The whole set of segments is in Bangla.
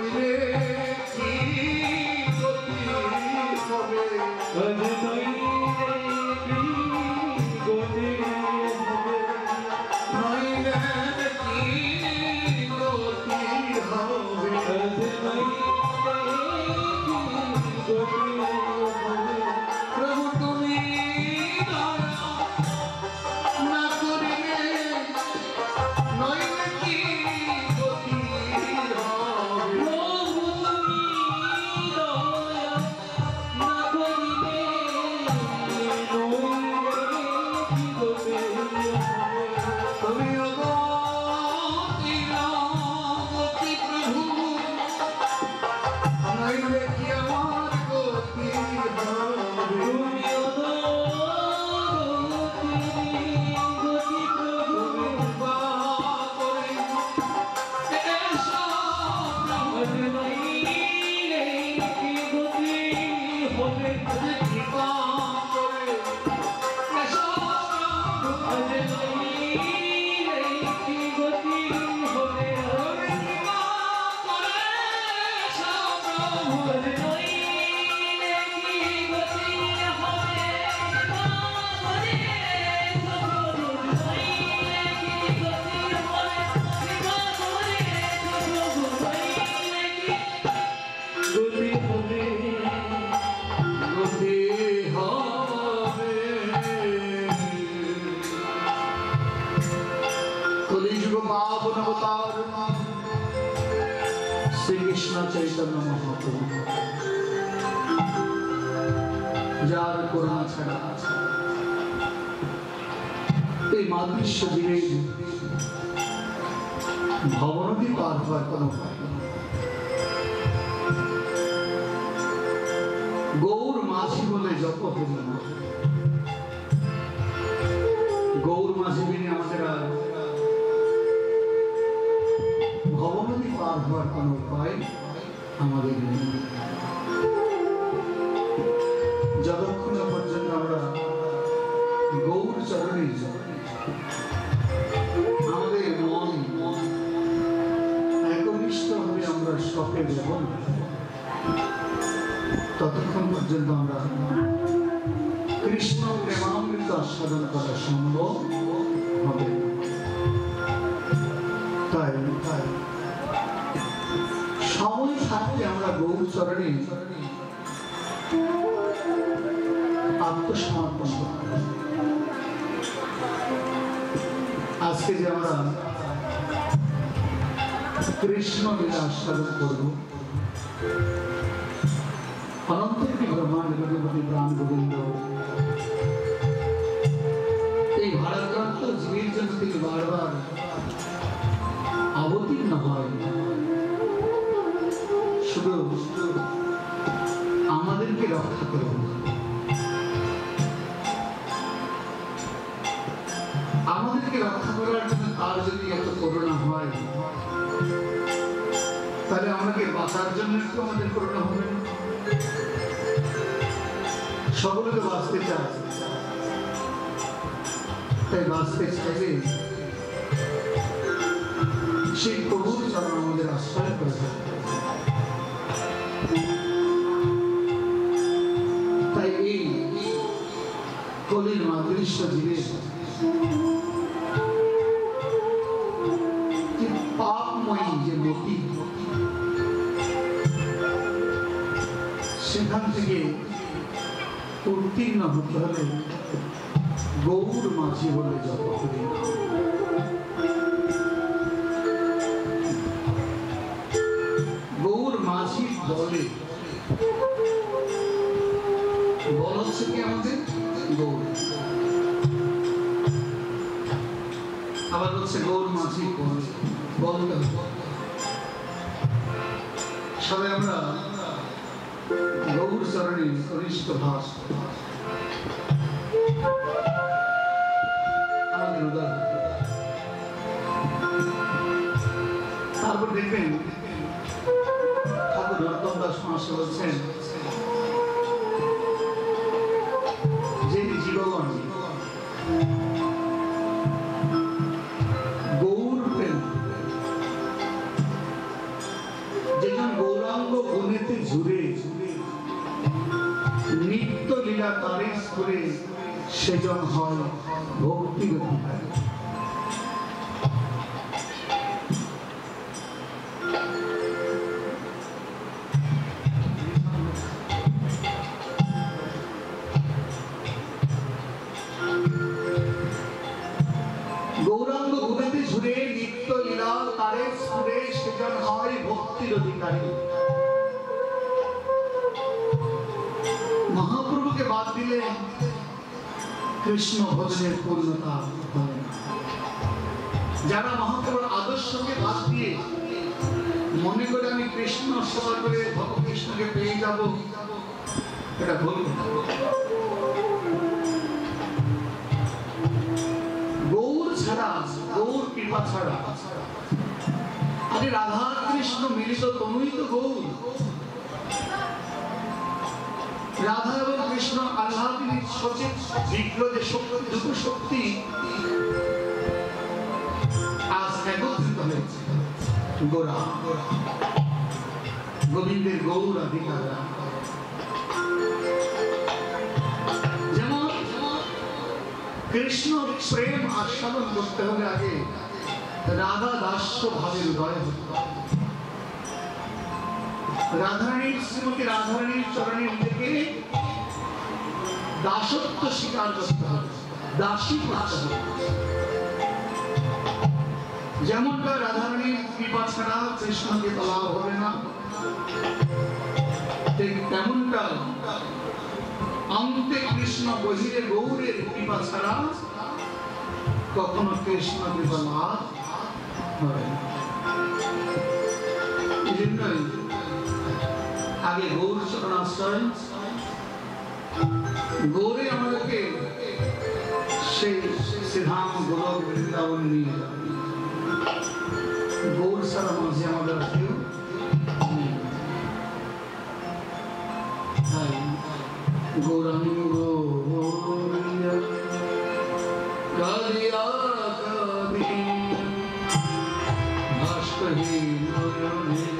নইলে কি গতি হবে নইলে কি গতি হবে প্রভু তুমি না করিলে নইলে কি গতি হবে তুমি অগতি প্রভু নইলে কি আমার গতি হবে শ্রীকৃষ্ণ চৈতন্য মহাপ্রভু যার করুণা ছাড়া এই মাতৃশ্ব জীবে ভবনদী পার হওয়ার কোনো উপায় নেই। গৌর মাঝি বলে জপ হইল না, গৌর মাঝি বিনে আমাদের আর ভবনদী পার হওয়ার কোনো উপায় আমাদের নেই। যতক্ষণ পর্যন্ত আমরা গৌর চরণে আমাদের মন একনিষ্ঠ ভাবে আমরা শপে যাব, ততক্ষণ পর্যন্ত আমরা কৃষ্ণ প্রেমামৃত আস্বাদন করা সম্ভব হবে। তাই সময় থাকতে আমরা গৌর চরণে আত্মসমর্পণ করব। আজকে যে আমরা কৃষ্ণ লীলা আস্বাদন করব, অনন্ত ব্রহ্মাণ্ড গণপতি প্রাণ গোবিন্দ এই ভারতবর্ষ জীবের জন্য তিনি বারবার অবতীর্ণ হয়, শুধু আমাদেরকে রক্ষা করুন। আমাদেরকে রক্ষা করার জন্য তার যদি এত করুণা হয়, তাহলে আমাকে বাঁচার জন্য একটু আমাদের করুণা হবে না? সকলে তো বাঁচতে চায়, তাই বাঁচতে চাইলে সেই প্রভুর চরণ আমাদের আশ্রয় করে থাকে। তাই এই কলির মাতৃশ্ব জীবের পাপময়ী যে মতি, সেখান থেকে উত্তীর্ণ হতে হলে গৌর মাঝি বলে জপ করি। গৌর মাঝি বলে বল হচ্ছে কি আমাদের গৌর, আবার হচ্ছে গৌর মাঝি বলতে হবে। সবাই আমরা গৌর চরণে কনিষ্ঠ ভাব আমাদের উদার। তারপর দেখবেন ঠাকুর নরোত্তম দাস মহাশয় বলছেন যে জীবগণ গৌর প্রেম, যেজন গুণেতে ঝুরে নিত্য লীলা তারে স্ফুরে সেজন হয় ভক্তির অধিকারী। গৌরাঙ্গ গুণেতে ঝুরে নিত্য লীলা তারে স্ফুরে সেজন হয় ভক্তির অধিকারী। মহাপ্রভুকে বাদ দিলে কৃষ্ণ ভজনের পূর্ণতা হবে না। যারা মহাপ্রভুর আদর্শকে বাদ দিয়ে মনে করে আমি কৃষ্ণ সেবা করে ভগকৃষ্ণকে পেয়ে যাব, এটা ভুল। গৌর ছাড়া, গৌর কৃপা ছাড়া, আরে রাধা কৃষ্ণ মিলিত তনুই তো গৌর। রাধা এবং কৃষ্ণ আল্লাহর সচিব বিগ্রহ যে শক্তি, দুটো শক্তি আজ একত্রিত হয়েছে গোরা, গোবিন্দের গৌর অধিকার। যেমন কৃষ্ণ প্রেম আস্বাদন করতে হলে আগে রাধা দাস্য ভাবের উদয় হতে হবে। রাধারানীর শ্রীমতী রাধারানীর চরণে নিজেকে দাসত্ব স্বীকার করতে হবে, দাসী করতে হবে। যেমনটা রাধারানীর কৃপা ছাড়া কৃষ্ণকে বলা হবে না, ঠিক তেমনটা অন্তে কৃষ্ণ বহিরে গৌরের কৃপা ছাড়া কখনো কৃষ্ণ কৃপা লাভ হবে না। এই জন্যই আগে গৌর চরণাশ্রয়, গৌরে আমাদেরকে সেই শ্রীধাম গোলক বৃন্দাবন নিয়ে যাবে। গৌর ছাড়া মাঝে আমাদের কেউ নেই। তাই গৌরাঙ্গ কালিয়া কবি ভাস্করী নয়নে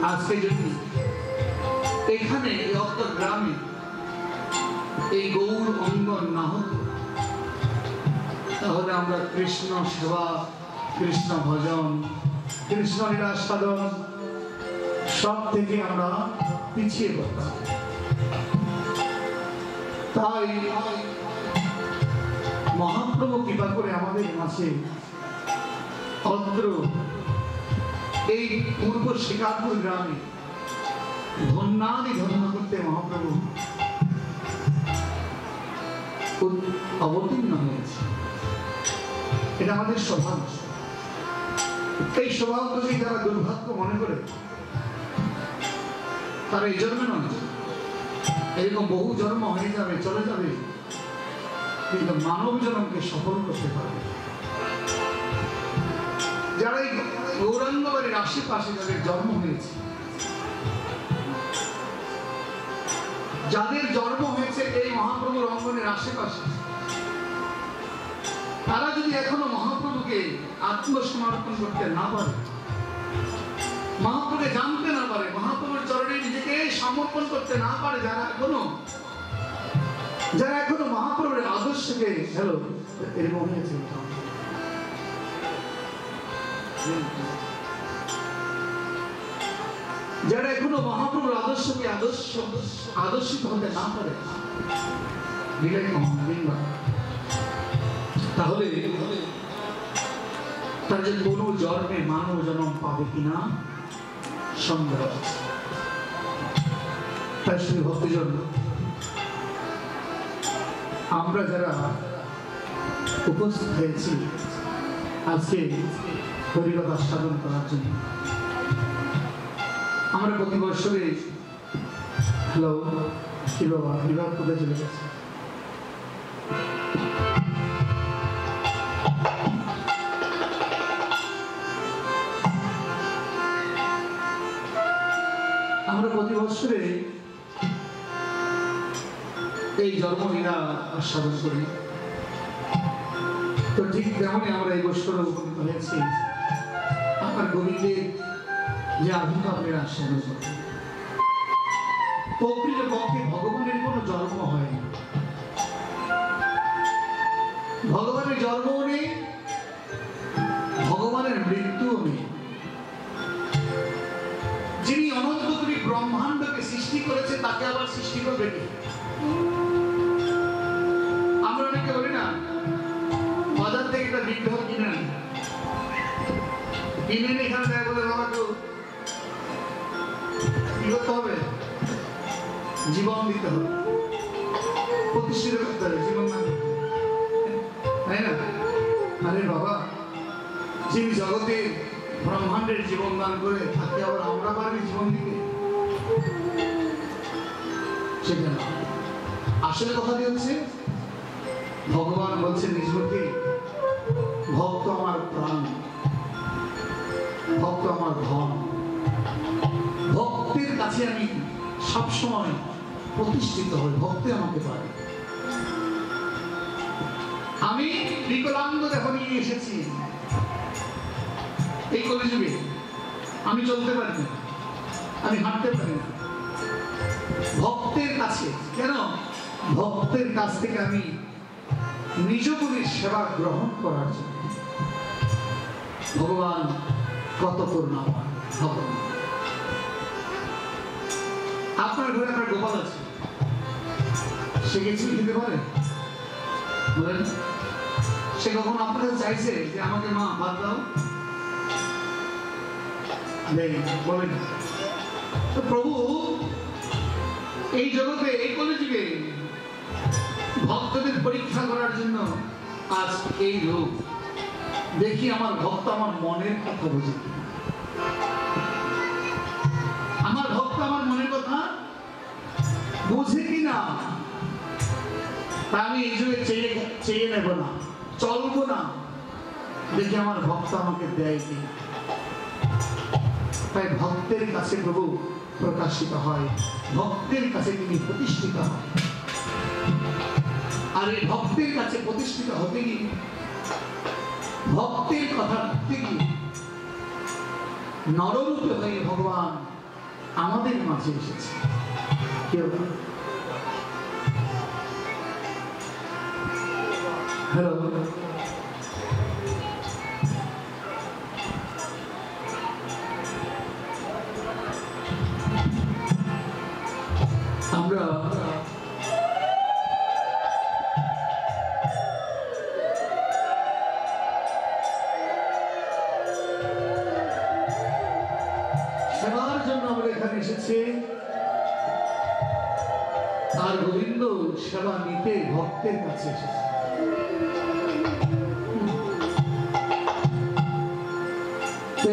আজকে যদি এখানে গ্রামে এই গৌর অঙ্গন না হতো তাহলে আমরা কৃষ্ণ সেবা, কৃষ্ণ ভজন, কৃষ্ণ লীলা সাধন সব থেকে আমরা পিছিয়ে পড়তাম। তাই মহাপ্রভু কৃপা করে আমাদের মাঝে অত্র এই পূর্ব শিকারপুর গ্রামে ধন্যাদি ধন্য করতে মহাপ্রভু অবতীর্ণ হয়েছে। এটা আমাদের সৌভাগ্য। এই সৌভাগ্যকে যারা দুর্ভাগ্য মনে করে তারা এই জন্মে নয়, এরকম বহু জন্ম হয়ে যাবে, চলে যাবে, কিন্তু মানব জন্মকে সফল করতে পারবে। যারা এই গৌরাঙ্গবাড়ির আশেপাশে যাদের জন্ম হয়েছে, যাদের জন্ম হয়েছে এই মহাপ্রভুর অঙ্গনের আশেপাশে, তারা যদি এখনো মহাপ্রভুকে আত্মসমর্পণ করতে না পারে, মহাপ্রভুকে জানতে না পারে, মহাপ্রভুর চরণে নিজেকে সমর্পণ করতে না পারে, যারা এখনো মহাপ্রভুর আদর্শকে এরকম হয়েছে, যারা এখনো মহাপ্রভুর আদর্শকে আদর্শিত হতে না পারে, তাহলে তার যে কোন জন্মে মানব জন্ম পাবে কিনা সন্দেহ আছে। তাই শ্রী ভক্তজন, আমরা যারা উপস্থিত হয়েছি আজকে হরিকথা সাধন করার জন্য, আমরা প্রতি বছরে হ্যালো কি বাবা বিভাগ কোথায় চলে গেছে, আমরা প্রতি বছরে এই জন্মলীলা আস্বাদন করি। তো ঠিক তেমনই আমরা এই বৈষ্ণবে উপনীত হয়েছি আমার গোবিন্দের যে আবির্ভাবের আশ্রয়। প্রকৃতপক্ষে ভগবানের কোনো জন্ম হয়নি, ভগবানের জন্মও নেই, ভগবানের মৃত্যুও নেই। যিনি অনন্তকোটি ব্রহ্মাণ্ডকে সৃষ্টি করেছে তাকে আবার সৃষ্টি করবে কে? আমরা অনেকে বলি না বাজার থেকে একটা বিগ্রহ কিনে আনি, কিনে এনে এখানে দেয় বলে বাবা তো কি করতে হবে? জীবন দিতে হবে, প্রতিষ্ঠিত করতে হবে, জীবন না, তাই না? আরে বাবা, যিনি জগতে ব্রহ্মাণ্ডের জীবন দান করে তাকে আবার আমরা পারবি জীবন দিতে? সেটা না। আসলে কথাটি হচ্ছে ভগবান বলছেন নিজ মুখে, ভক্ত আমার প্রাণ, ভক্ত আমার ধন, ভক্তের কাছে আমি সবসময় প্রতিষ্ঠিত হই, ভক্তে আমাকে পারে। আমি বিকলাঙ্গ দেহ নিয়ে এসেছি এই কলিযুগে, আমি চলতে পারি না, আমি হাঁটতে পারি না, ভক্তের কাছে। কেন? ভক্তের কাছ থেকে আমি নিজ গুণের সেবা গ্রহণ করার জন্য। ভগবান কত করুণাময় ভগবান। আপনার ঘরে আপনার গোপাল আছে, সে কিছুই খেতে পারে? বলেন, সে কখন আপনার কাছে চাইছে যে আমাকে মা ভাত দাও? বলেন। তো প্রভু এই জগতে, এই কলিযুগে ভক্তদের পরীক্ষা করার জন্য আজ এই রূপ। দেখি আমার ভক্ত আমার মনের কথা বুঝে কি, আমার ভক্ত আমার মনের কথা বুঝে কিনা। তা আমি এই যুগে চেয়ে নেব না, চলবো না, দেখি আমার ভক্ত আমাকে দেয় কিনা। তাই ভক্তের কাছে প্রভু প্রকাশিত হয়, ভক্তের কাছে তিনি প্রতিষ্ঠিত হয়। আর এই ভক্তের কাছে প্রতিষ্ঠিত হতে গিয়ে, ভক্তের কথা ভাবতে গিয়ে নররূপে হয়ে ভগবান আমাদের মাঝে এসেছে। কেউ হ্যালো, আমরা সেবার জন্য আমরা এখানে এসেছি, আর গোবিন্দ সেবা নিতে ভক্তের কাছে এসেছে।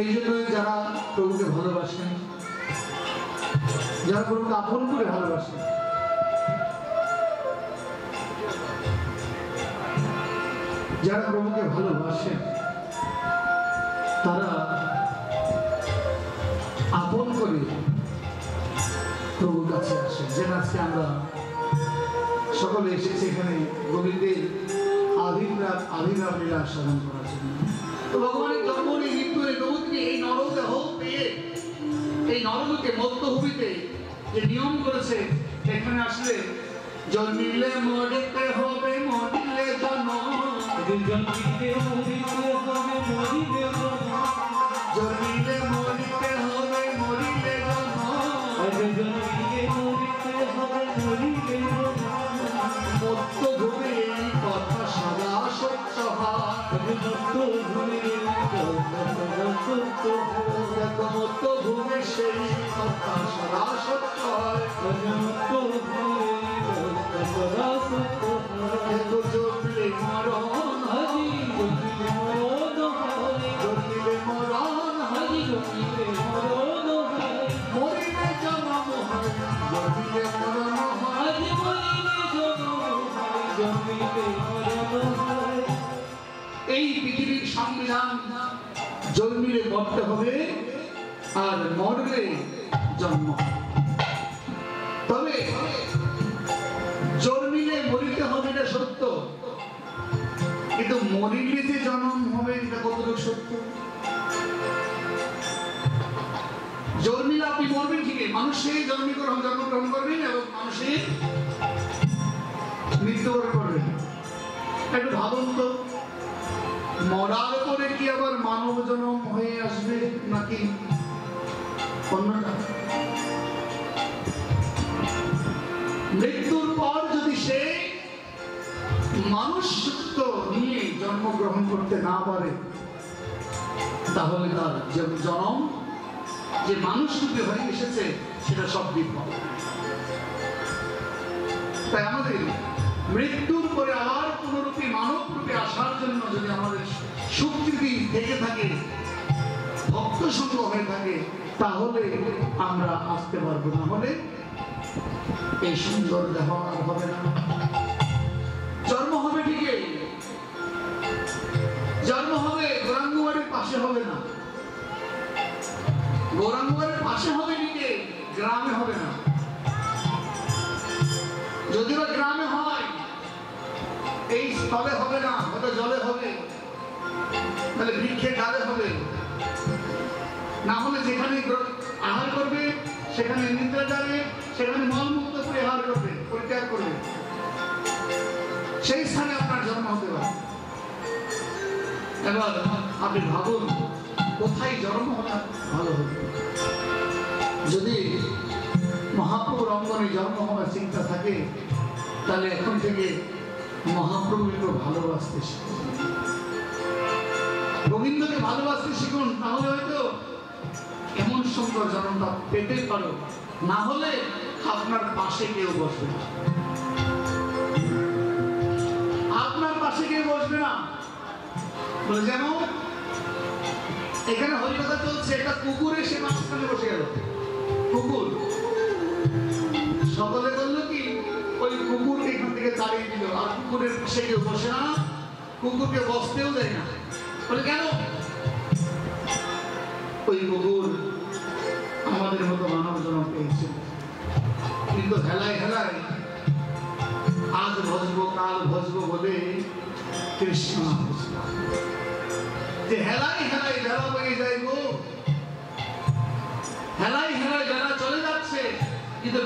এই জন্য যারা প্রভুকে ভালোবাসেন, যারা প্রভুকে আপন করে ভালোবাসেন, যারা প্রভুকে ভালোবাসেন, তারা আপন করে প্রভুর কাছে আসেন। যেন আজকে আমরা সকলে এসেছি এখানে গোবিন্দের আবির্ভাব লীলা সাধন করার জন্য। তো ভগবানের জন্ম নেই, মৃত্যু নেই, তবু তিনি এই নরদেহ পেয়ে এই নরলোকে মধ্যভূমিতে যে নিয়ম করেছে, এখানে আসলে জন্মিলে মরিতে হবে, মরিলে জন্ম, জন্মিলে মরিতে হবে, মরিলে জন্ম, মধ্যভূমি এই কথা সদা সত্য হয়, মধ্যভূমি সেই কথা সদা সত্য হয়। জন্মিলে মরণ হাজি, জন্মিলে মরণ হাজি, মরিলে জন্ম হয়, জন্মিলে মরণ হয়, এই পৃথিবীর সংবিধান জন্মিলে মরতে হবে, আর মরলে জন্ম। তবে জন্মিলে মরিতে হবে এটা সত্য, কিন্তু মরিলে যে জন্ম হবে এটা কতটুকু সত্য? জন্মিলে আপনি মরবেন ঠিকই, মানুষই জন্মগ্রহণ করবেন এবং মানুষই মৃত্যুবরণ করবেন। একটু ভাবুন তো, মরার পরে কি আবার মানব জন্ম হয়ে আসবে নাকি অন্যটা? মৃত্যুর পর যদি সে মানুষত্ব নিয়ে জন্মগ্রহণ করতে না পারে, তাহলে তার জন্ম যে মানুষ রূপে হয়ে এসেছে সেটা সব বিফল। তাই আমাদের মৃত্যুর পরে আবার পুনরূপী মানব রূপে আসার জন্য যদি আমাদের শক্তি থেকে থাকে, ভক্ত সঙ্গ হয়ে থাকে, তাহলে আমরা আসতে পারবো। না হলে এই সুন্দর দেহ আর হবে না। জন্ম হবে ঠিকই, জন্ম হবে গৌরাঙ্গবাড়ির পাশে হবে না, গৌরাঙ্গবাড়ির পাশে হবে ঠিকই, গ্রামে হবে না। যদিও গ্রামে হয়, এই স্থলে হবে না, হয়তো জলে হবে, তাহলে বৃক্ষে ডালে হবে, না হলে যেখানে আহার করবে সেখানে নিদ্রা যাবে, সেখানে মলমুক্ত করে আহার করবে, পরিত্যাগ করবে, সেই স্থানে আপনার জন্ম হতে পারে। এবার আপনি ভাবুন কোথায় জন্ম হওয়া ভালো হবে। যদি মহাপ্রভুর অঙ্গনে জন্ম হওয়ার চিন্তা থাকে, তাহলে এখন থেকে মহাপ্রভুকে ভালোবাসতে শিখুন, গোবিন্দকে ভালোবাসতে শিখুন, তাহলে হয়তো এমন সুন্দর জন্মটা পেতে পারো। না হলে আপনার পাশে কেউ বসবে না, আপনার পাশে কেউ বসবে না। বলে যেমন এখানে হরিকথা চলছে, একটা কুকুর এসে মাঝখানে বসে গেল। কুকুর সকলে বললো কি, ওই কুকুর এখান থেকে তাড়িয়ে দিল, আর কুকুরের পাশে কেউ বসে না, কুকুরকে বসতেও দেয় না। বলে কেন? ওই কুকুর আমাদের মতো মানব জন্ম পেয়েছে, কিন্তু হেলায় হেলায় আজ ভজবো কাল ভজবো বলে কৃষ্ণ যে হেলায় হেলায় বেড়া বয়ে যায় গো, হেলায় হেলায় বেড়া চলে যাচ্ছে, কিন্তু